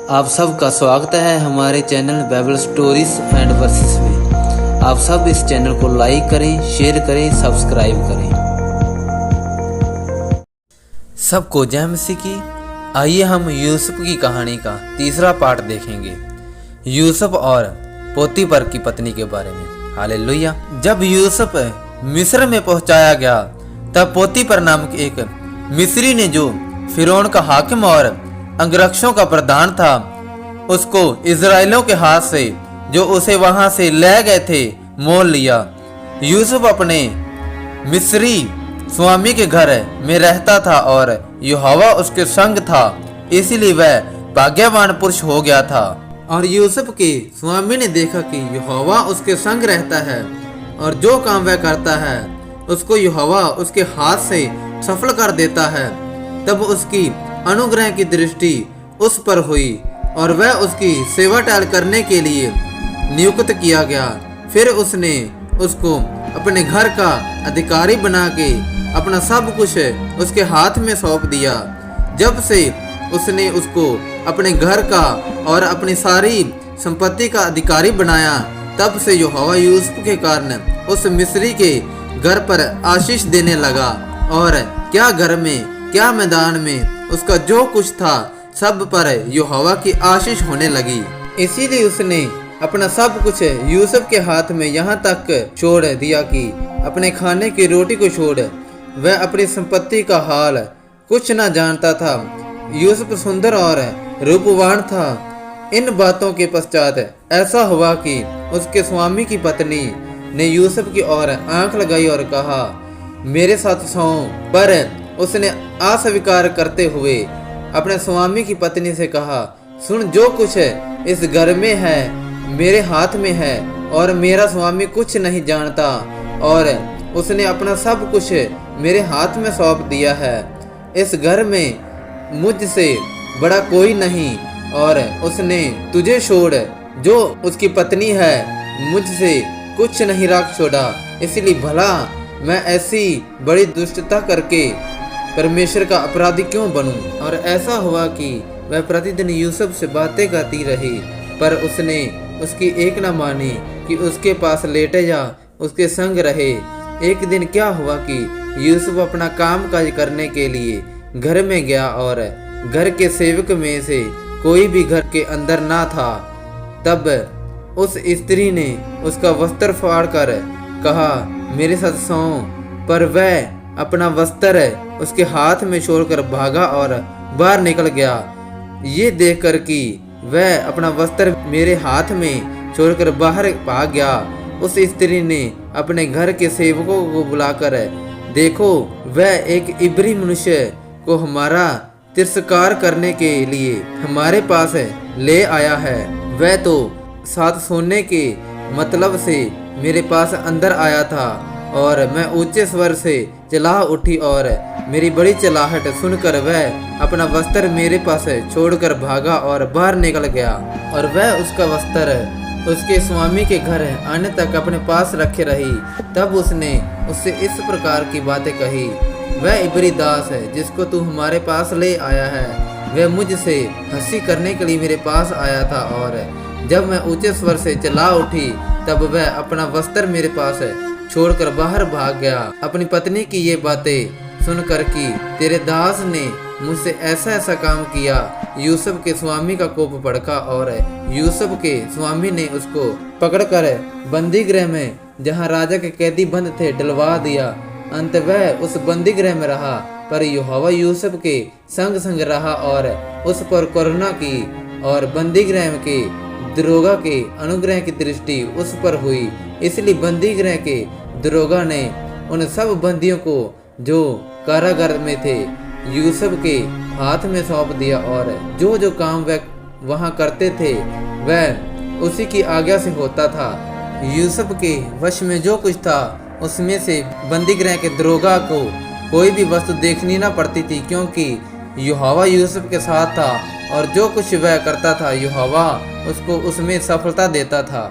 आप सबका स्वागत है हमारे channel Bible stories and versus में। आप सब इस चैनल को लाइक करें, शेयर करें, सब्सक्राइब करें। सबको जय मसीह की। आइए हम यूसुफ की कहानी का तीसरा पार्ट देखेंगे, यूसुफ और पोतीफर की पत्नी के बारे में। हालेलुया। जब यूसुफ मिस्र में पहुंचाया गया तब पोतीफर नामक एक मिस्री ने, जो फिरौन का हाकिम और अंगरक्षकों का प्रधान था, उसको इजराइलियों के हाथ से, जो उसे वहां से ले गए थे, मोल लिया। यूसुफ अपने मिस्री स्वामी के घर में रहता था और यहोवा उसके संग था, इसीलिए वह भाग्यवान पुरुष हो गया था। और यूसुफ के स्वामी ने देखा कि यहोवा उसके संग रहता है और जो काम वह करता है उसको यहोवा उसके हाथ से सफल कर देता है। तब उसकी अनुग्रह की दृष्टि उस पर हुई और वह उसकी सेवा टहल करने के लिए नियुक्त किया गया। फिर उसने उसको अपने घर का अधिकारी बना के अपना सब कुछ उसके हाथ में सौंप दिया। जब से उसने उसको अपने घर का और अपनी सारी संपत्ति का अधिकारी बनाया, तब से यहोवा यूसुफ के कारण उस मिस्री के घर पर आशीष देने लगा। और क्या घर में क्या मैदान में उसका जो कुछ था, सब पर यहोवा की आशीष होने लगी। इसीलिए उसने अपना सब कुछ यूसुफ के हाथ में यहाँ तक छोड़ दिया कि अपने खाने की रोटी को छोड़ वह अपनी संपत्ति का हाल कुछ न जानता था। यूसुफ सुंदर और रूपवान था। इन बातों के पश्चात ऐसा हुआ कि उसके स्वामी की पत्नी ने यूसुफ की ओर आंख लगाई और कहा, मेरे साथ सोओ। पर उसने अस्वीकार करते हुए अपने स्वामी की पत्नी से कहा, सुन, जो कुछ इस घर में है मेरे हाथ में है और मेरा स्वामी कुछ नहीं जानता, और उसने अपना सब कुछ मेरे हाथ में सौंप दिया है। इस घर में मुझसे बड़ा कोई नहीं, और उसने तुझे छोड़, जो उसकी पत्नी है, मुझसे कुछ नहीं रख छोड़ा। इसलिए भला मैं ऐसी बड़ी दुष्टता करके परमेश्वर का अपराधी क्यों बनूं? और ऐसा हुआ कि वह प्रतिदिन यूसुफ से बातें करती रही, पर उसने उसकी एक न मानी कि उसके पास लेटे जा उसके संग रहे। एक दिन क्या हुआ कि यूसुफ अपना काम काज करने के लिए घर में गया और घर के सेवक में से कोई भी घर के अंदर ना था। तब उस स्त्री ने उसका वस्त्र फाड़ कर कहा, मेरे साथ सोओ। पर वह अपना वस्त्र उसके हाथ में छोड़कर भागा और बाहर निकल गया। ये देखकर कि वह अपना वस्त्र मेरे हाथ में छोड़कर बाहर भाग गया, उस स्त्री ने अपने घर के सेवकों को बुलाकर, देखो, वह एक इब्री मनुष्य को हमारा तिरस्कार करने के लिए हमारे पास ले आया है। वह तो साथ सोने के मतलब से मेरे पास अंदर आया था, और मैं ऊंचे स्वर से चिल्ला उठी, और मेरी बड़ी चिल्लाहट सुनकर वह अपना वस्त्र मेरे पास छोड़कर भागा और बाहर निकल गया। और वह उसका वस्त्र उसके स्वामी के घर आने तक अपने पास रखे रही। तब उसने उससे इस प्रकार की बातें कही, वह इब्री दास है जिसको तू हमारे पास ले आया है, वह मुझसे हंसी करने के लिए मेरे पास आया था, और जब मैं ऊंचे स्वर से चिल्ला उठी तब वह अपना वस्त्र मेरे पास छोड़कर बाहर भाग गया। अपनी पत्नी की ये बातें सुनकर कि तेरे दास ने मुझसे ऐसा ऐसा काम किया, यूसुफ के स्वामी का कोप भड़का, और यूसुफ के स्वामी ने उसको पकड़कर बंदी गृह में, जहां राजा के कैदी बंद थे, डलवा दिया। अंत वह उस बंदी गृह में रहा, पर यहोवा यूसुफ के संग संग रहा और उस पर करुणा की, और बंदी गृह के दरोगा के अनुग्रह की दृष्टि उस पर हुई। इसलिए बंदी गृह के दरोगा ने उन सब बंदियों को जो कारागार में थे यूसुफ के हाथ में सौंप दिया, और जो जो काम वह वहां करते थे वह उसी की आज्ञा से होता था। यूसुफ के वश में जो कुछ था उसमें से बंदी गृह के दरोगा को कोई भी वस्तु देखनी ना पड़ती थी, क्योंकि यहोवा यूसुफ के साथ था, और जो कुछ वह करता था यहोवा उसको उसमें सफलता देता था।